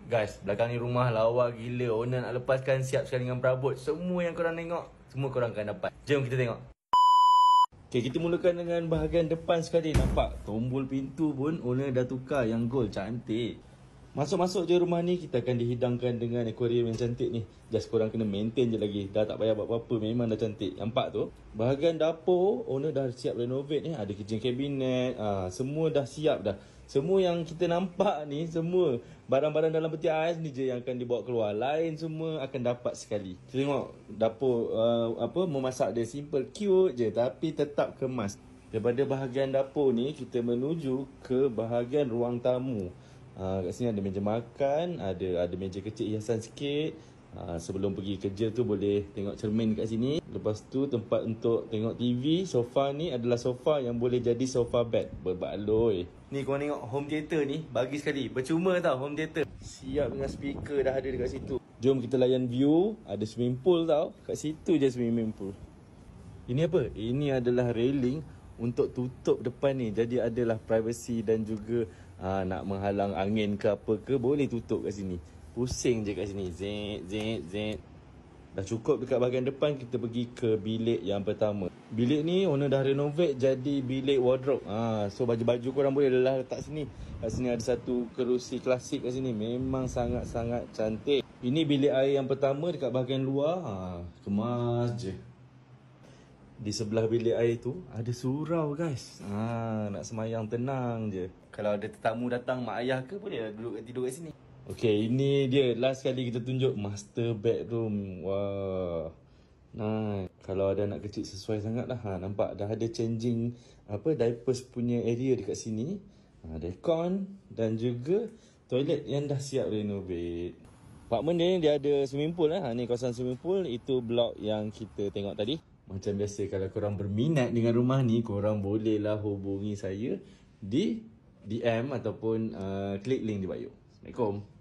Guys, belakang ni rumah lawa gila. Owner nak lepaskan, siap sekali dengan perabot. Semua yang korang tengok, semua korang akan dapat. Jom kita tengok. Okay, kita mulakan dengan bahagian depan sekali. Nampak tombol pintu pun owner dah tukar yang gold, cantik. Masuk-masuk je rumah ni, kita akan dihidangkan dengan aquarium yang cantik ni. Just korang kena maintain je lagi. Dah tak payah buat apa-apa, memang dah cantik. Nampak tu? Bahagian dapur, owner dah siap renovate ni. Ada kitchen cabinet, semua dah siap dah. Semua yang kita nampak ni, semua barang-barang dalam peti ais ni je yang akan dibawa keluar. Lain semua akan dapat sekali. Kita tengok dapur, memasak dia simple, cute je, tapi tetap kemas. Daripada bahagian dapur ni, kita menuju ke bahagian ruang tamu. Kat sini ada meja makan, ada meja kecil hiasan sikit. Sebelum pergi kerja tu boleh tengok cermin kat sini. Lepas tu tempat untuk tengok TV. Sofa ni adalah sofa yang boleh jadi sofa bed. Berbaloi. Ni korang tengok home theater ni, bagi sekali. Percuma tau home theater. Siap dengan speaker dah ada dekat situ. Jom kita layan view. Ada swimming pool tau. Kat situ je swimming pool. Ini apa? Ini adalah railing untuk tutup depan ni. Jadi adalah privacy dan juga nak menghalang angin ke apa ke, boleh tutup kat sini. Pusing je kat sini. Zet. Dah cukup dekat bahagian depan. Kita pergi ke bilik yang pertama. Bilik ni owner dah renovate jadi bilik wardrobe. So baju-baju korang boleh letak sini. Kat sini ada satu kerusi klasik kat sini. Memang sangat-sangat cantik. Ini bilik air yang pertama dekat bahagian luar. Kemas je. Di sebelah bilik air tu ada surau guys. Nak semayang tenang je. Kalau ada tetamu datang, mak ayah ke, boleh tidur kat sini. Okay, ini dia last kali kita tunjuk master bedroom. Wah, nice. Kalau ada anak kecil sesuai sangat lah. Nampak dah ada changing diapers punya area dekat sini. Ada aircon dan juga toilet yang dah siap renovate. Apartment dia ada swimming pool lah. Ni kawasan swimming pool. Itu blok yang kita tengok tadi. Macam biasa, kalau korang berminat dengan rumah ni, korang bolehlah hubungi saya di DM ataupun klik link di bio. Assalamualaikum.